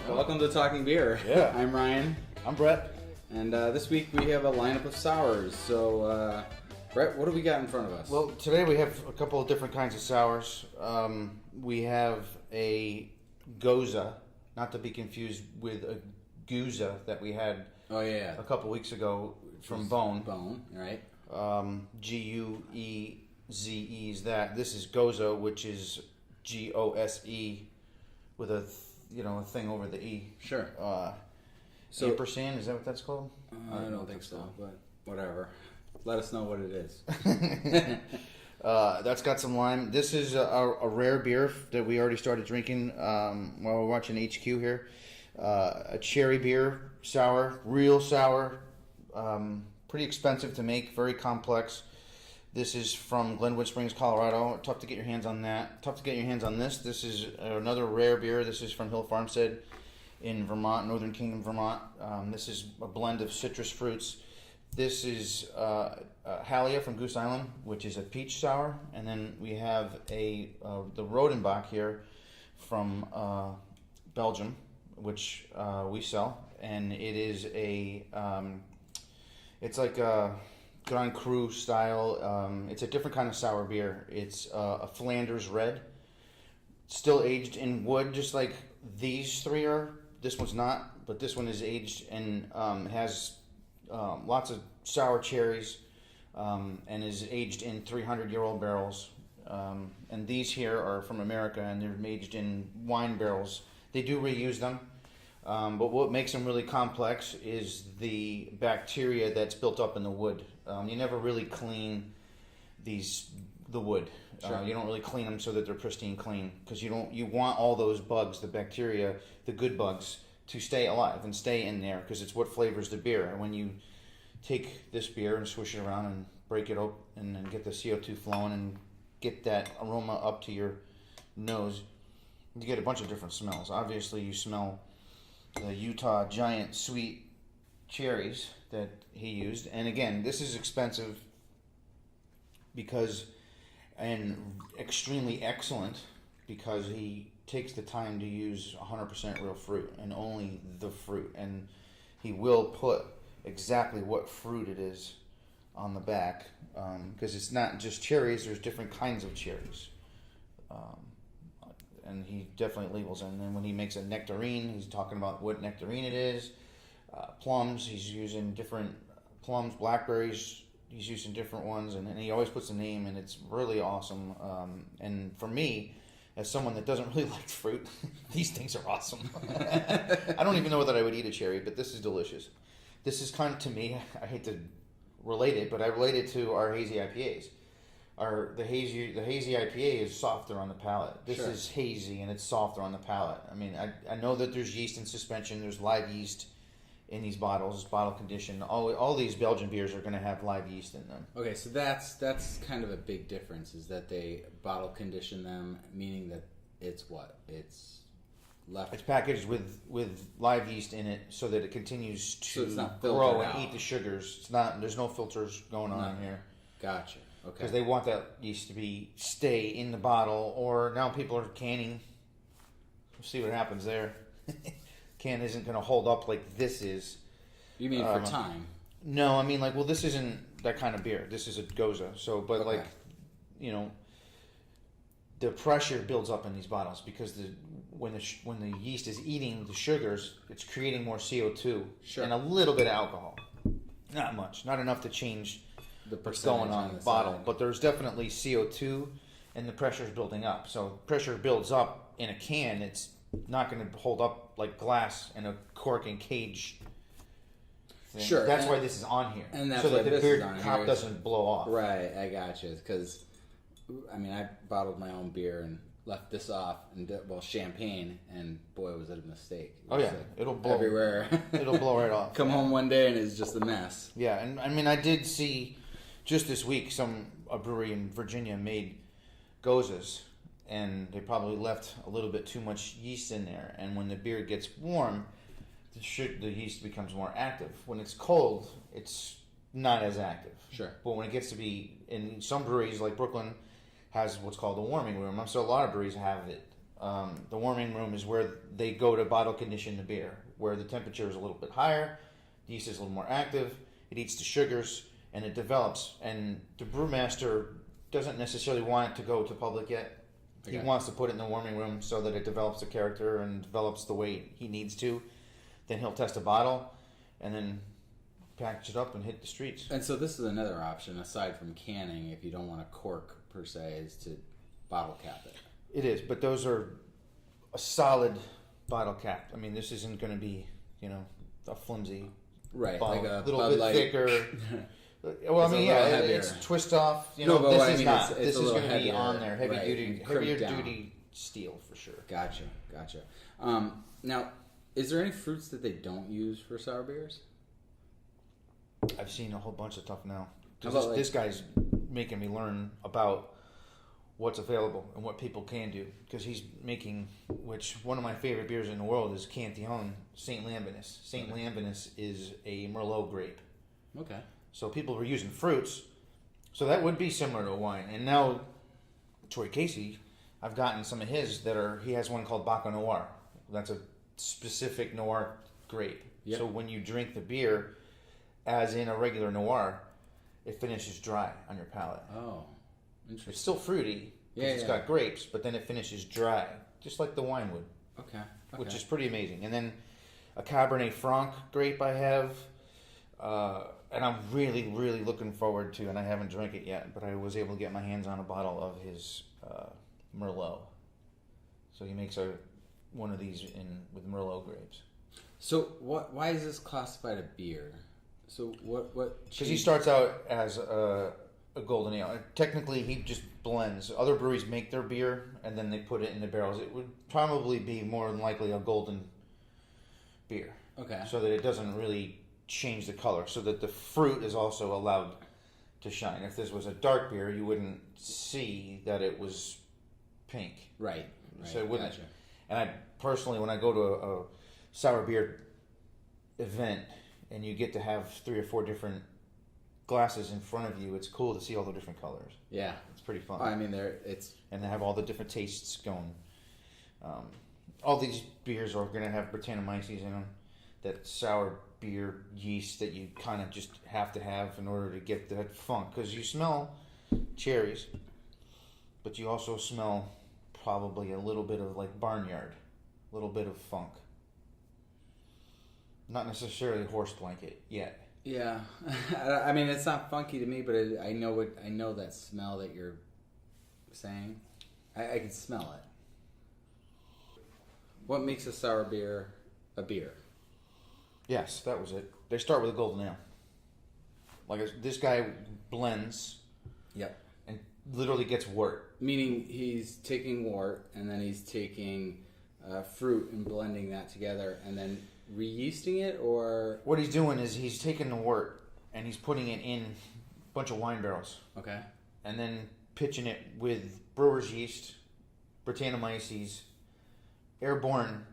Welcome to Talking Beer. Yeah. I'm Ryan. I'm Brett. And this week we have a lineup of sours. So, Brett, what do we got in front of us? Well, today we have a couple of different kinds of sours. We have a Goza, not to be confused with a Guza that we had a couple weeks ago from Bone. Bone, right? Gueze is that. This is Goza, which is Gose with a thing over the E. Sure. So ampersand, is that what that's called? I don't think so, but whatever. Let us know what it is. That's got some lime. This is a rare beer that we already started drinking while we're watching HQ here. A cherry beer, sour, real sour, pretty expensive to make, very complex. This is from Glenwood Springs, Colorado. Tough to get your hands on that. Tough to get your hands on this. This is another rare beer. This is from Hill Farmstead in Vermont, Northern Kingdom, Vermont. This is a blend of citrus fruits. This is Halia from Goose Island, which is a peach sour. And then we have the Rodenbach here from Belgium, which we sell. And it is it's like a Grand Cru style. It's a different kind of sour beer. It's a Flanders red, still aged in wood, just like these three are. This one's not, but this one is aged and has lots of sour cherries and is aged in 300-year-old barrels. And these here are from America, and they're aged in wine barrels. They do reuse them. But what makes them really complex is the bacteria that's built up in the wood. You never really clean the wood. Sure. You don't really clean them so that they're pristine clean, because you want all those bugs, the bacteria, the good bugs, to stay alive and stay in there, because it's what flavors the beer. And when you take this beer and swish it around and break it open and then get the CO2 flowing and get that aroma up to your nose, you get a bunch of different smells. Obviously, you smell the Utah giant sweet cherries that he used. And again, this is expensive and extremely excellent because he takes the time to use 100% real fruit and only the fruit. And he will put exactly what fruit it is on the back, because it's not just cherries, there's different kinds of cherries. And he definitely labels it. And then when he makes a nectarine, he's talking about what nectarine it is. Plums, he's using different plums. Blackberries, he's using different ones. And he always puts a name, and it's really awesome. And for me, as someone that doesn't really like fruit, these things are awesome. I don't even know that I would eat a cherry, but this is delicious. This is kind of, to me, I hate to relate it, but I relate it to our hazy IPAs. The hazy IPA is softer on the palate. This Sure. is hazy and it's softer on the palate. I mean, I know that there's yeast in suspension. There's live yeast in these bottles. It's bottle conditioned. All these Belgian beers are going to have live yeast in them. Okay, so that's kind of a big difference, is that they bottle condition them, meaning that it's what? It's left. It's packaged with live yeast in it so that it continues to it's not grow filtered and out. eat the sugars. It's not. There's no filters going on here. Gotcha. Okay. Because they want that yeast to stay in the bottle, or now people are canning. We'll see what happens there. Can isn't going to hold up like this is. You mean for time? No, I mean this isn't that kind of beer. This is a Goza. So, but Okay. the pressure builds up in these bottles because when the yeast is eating the sugars, it's creating more CO2 Sure. and a little bit of alcohol. Not much, not enough to change what's going on in the bottle, side. but there's definitely CO2 and the pressure is building up. So pressure builds up in a can, it's not going to hold up like glass in a cork and cage thing. Sure. That's why this is on here. And that's so why that the this beer is on top here. doesn't blow off. Right, I gotcha. Because, I mean, I bottled my own beer and left this off, and champagne, and boy, was it a mistake. It Oh was, yeah, it'll blow everywhere. It'll blow right off. Come home one day and it's just a mess. Yeah, and I mean, I did see just this week a brewery in Virginia made Gozas, and they probably left a little bit too much yeast in there. And when the beer gets warm, the yeast becomes more active. When it's cold, it's not as active. Sure. But when it gets to be, in some breweries like Brooklyn has what's called a warming room. So a lot of breweries have it The warming room is where they go to bottle condition the beer, where the temperature is a little bit higher, the yeast is a little more active, it eats the sugars, and it develops. And the brewmaster doesn't necessarily want it to go to public yet. He wants to put it in the warming room so that it develops the character and develops the way he needs to. Then he'll test a bottle, and then package it up and hit the streets. And so this is another option, aside from canning, if you don't want a cork, per se, is to bottle cap it. It is, but those are a solid bottle cap. I mean, this isn't going to be, a flimsy right, bottle. like a little Bud bit Light. thicker. Well, I mean, it's twist off. No, this is not. This is going to be heavier, on there, heavier down. duty steel for sure. Gotcha. Now, is there any fruits that they don't use for sour beers? I've seen a whole bunch of stuff now. This guy's making me learn about what's available and what people can do, because he's making, which one of my favorite beers in the world is Cantillon Saint Lambinus. Saint Lambinus is a Merlot grape. Okay. So people were using fruits, so that would be similar to a wine. And now, Troy Casey, I've gotten some of his he has one called Baca Noir. That's a specific Noir grape. Yep. So when you drink the beer, as in a regular Noir, it finishes dry on your palate. Oh, interesting. It's still fruity, because it's got grapes, but then it finishes dry, just like the wine would. Okay. Which is pretty amazing. And then a Cabernet Franc grape I have, and I'm really, really looking forward to, and I haven't drank it yet, but I was able to get my hands on a bottle of his Merlot. So he makes one of these with Merlot grapes. So why is this classified a beer? So what? Because he starts out as a golden ale. Technically, he just blends. Other breweries make their beer and then they put it in the barrels. It would probably be more than likely a golden beer. Okay. So that it doesn't really change the color. So that the fruit is also allowed to shine. If this was a dark beer, you wouldn't see that it was pink. Right. So it wouldn't. Gotcha. And I personally, when I go to a sour beer event and you get to have 3 or 4 different glasses in front of you, it's cool to see all the different colors. Yeah, it's pretty fun. I mean, and they have all the different tastes going. All these beers are going to have Brettanomyces in them, that sour beer yeast that you kind of just have to have in order to get that funk. Because you smell cherries, but you also smell probably a little bit of like barnyard, a little bit of funk. Not necessarily horse blanket yet. Yeah, I mean, it's not funky to me, but I know that smell that you're saying. I can smell it. What makes a sour beer a beer? Yes, that was it. They start with a golden ale. Like this guy blends. Yep. And literally gets wort. Meaning he's taking wort and then he's taking fruit and blending that together and then re-yeasting it, or what he's doing is he's taking the wort and he's putting it in a bunch of wine barrels. Okay. And then pitching it with brewer's yeast, Brettanomyces, airborne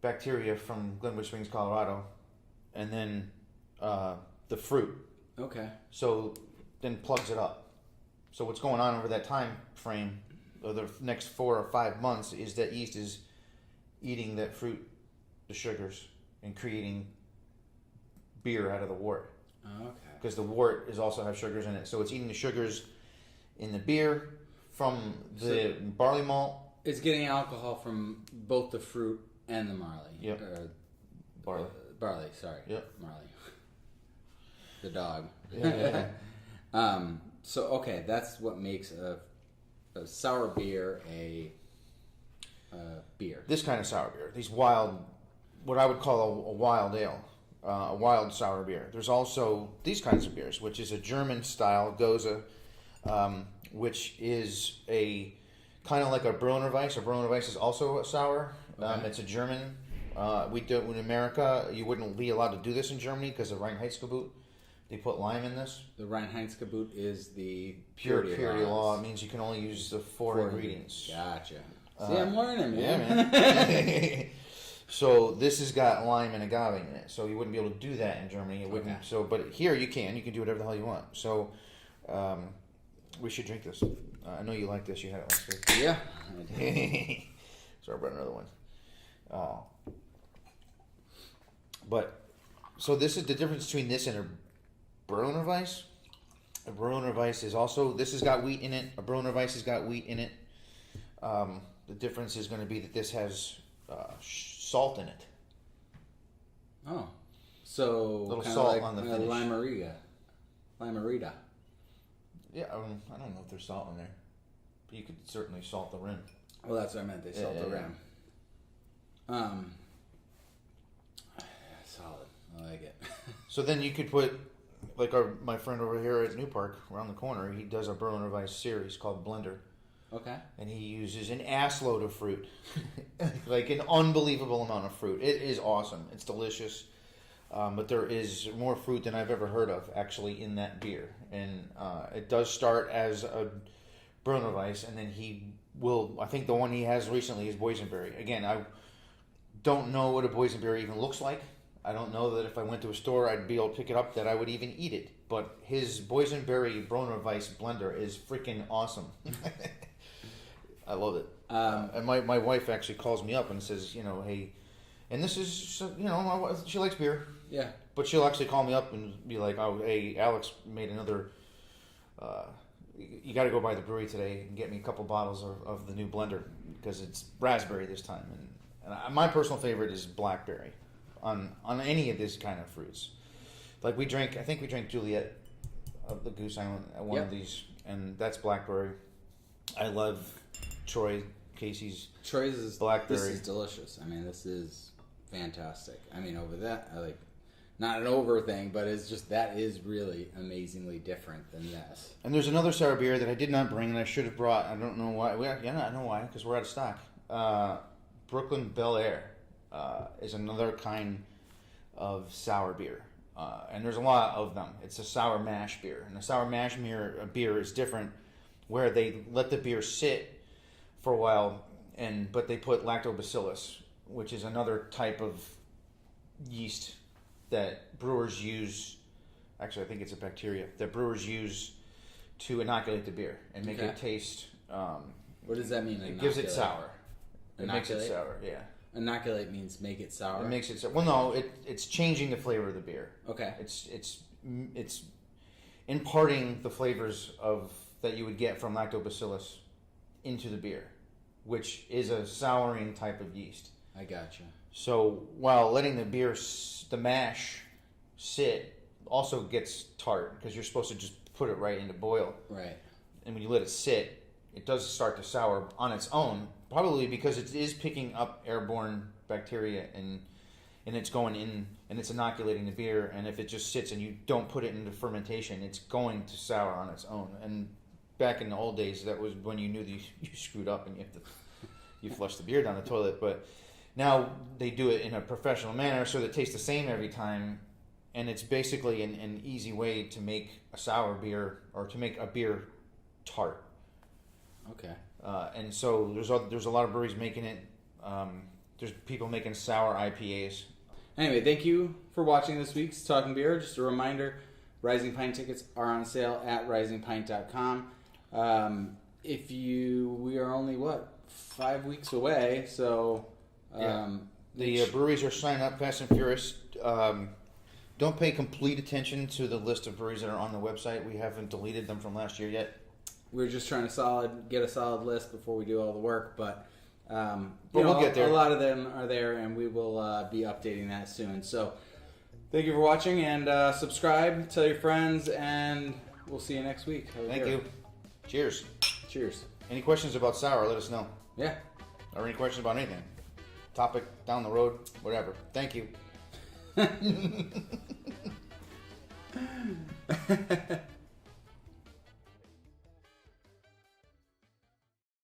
bacteria from Glenwood Springs, Colorado, and then the fruit. Okay. So then plugs it up. So what's going on over that time frame of the next 4 or 5 months is that yeast is eating that fruit, the sugars, and creating beer out of the wort. Okay. Because the wort also have sugars in it. So it's eating the sugars in the beer from the barley malt. It's getting alcohol from both the fruit and the barley. Yep. Barley. Barley, sorry. Yep. Marley. The dog. Yeah. So, okay, that's what makes a sour beer a beer. This kind of sour beer. These wild, what I would call a wild ale. A wild sour beer. There's also these kinds of beers, which is a German style Gose, which is a kind of like a Berliner Weiss. A Berliner Weiss is also a sour. Okay. It's a German. We do it in America. You wouldn't be allowed to do this in Germany because of Reinheitsgebot. They put lime in this. The Reinheitsgebot is the Purity law. It means you can only use the four ingredients. Gotcha. See, I'm learning, man. Yeah, man. So this has got lime and agave in it. So you wouldn't be able to do that in Germany. It wouldn't. Okay. So, but here you can. You can do whatever the hell you want. So we should drink this. I know you like this. You had it last week. Yeah. So I brought another one. But so this is the difference between this and a Berliner Weiss. A Berliner Weiss is also, this has got wheat in it. A Berliner Weiss has got wheat in it. The difference is going to be that this has salt in it. Oh, so a little kinda salt like on the finish. Limerita. Yeah, I don't know if there's salt in there, but you could certainly salt the rim. Well, that's what I meant. They salt the rim. Solid. I like it. So then you could put, like my friend over here at New Park, around the corner, he does a Berliner Weiss series called Blender. Okay. And he uses an assload of fruit. Like an unbelievable amount of fruit. It is awesome. It's delicious. But there is more fruit than I've ever heard of, actually, in that beer. And it does start as a Berliner Weiss, and then he will, I think the one he has recently is Boysenberry. Again, I don't know what a Boysenberry even looks like. I don't know that if I went to a store I'd be able to pick it up, that I would even eat it. But his Boysenberry Berliner Weiss blender is freaking awesome. I love it. And my wife actually calls me up and says, hey, and this is, my wife, she likes beer. Yeah. But she'll actually call me up and be like, oh, hey, Alex made another, you got to go by the brewery today and get me a couple bottles of the new blender, because it's raspberry this time. And my personal favorite is blackberry on any of this kind of fruits. Like I think we drank Juliet of the Goose Island at one of these, and that's blackberry. I love Casey's blackberry. This is delicious. I mean, this is fantastic. I mean, over that, not an over thing, but it's just, that is really amazingly different than this. And there's another sour beer that I did not bring and I should have brought. I don't know why. I know why, because we're out of stock. Brooklyn Bel Air is another kind of sour beer. And there's a lot of them. It's a sour mash beer. And a sour mash beer is different, where they let the beer sit for a while, but they put lactobacillus, which is another type of yeast that brewers use. Actually, I think it's a bacteria that brewers use to inoculate the beer and make it taste. What does that mean? It gives it sour. It Inoculate? makes it sour. Yeah. Inoculate means make it sour. It makes it sour. Well, no, it's changing the flavor of the beer. Okay. It's imparting the flavors that you would get from lactobacillus into the beer, which is a souring type of yeast. I gotcha. So while letting the mash sit also gets tart, because you're supposed to just put it right into boil. Right. And when you let it sit, it does start to sour on its own, probably because it is picking up airborne bacteria and it's going in and it's inoculating the beer. And if it just sits and you don't put it into fermentation, it's going to sour on its own. And back in the old days, that was when you knew that you screwed up and you flush the beer down the toilet. But now they do it in a professional manner, so that it tastes the same every time, and it's basically an easy way to make a sour beer, or to make a beer tart. Okay. And so there's a lot of breweries making it. There's people making sour IPAs. Anyway, thank you for watching this week's Talking Beer. Just a reminder, Rising Pint tickets are on sale at risingpint.com. We are only 5 weeks away, so the breweries are signing up fast and furious. Don't pay complete attention to the list of breweries that are on the website. We haven't deleted them from last year yet. We're just trying to get a solid list before we do all the work, but we'll get there. A lot of them are there, and we will be updating that soon. So thank you for watching, and subscribe, tell your friends, and we'll see you next week. Thank you. Cheers. Cheers. Any questions about sour, let us know. Yeah. Or any questions about anything. Topic, down the road, whatever. Thank you.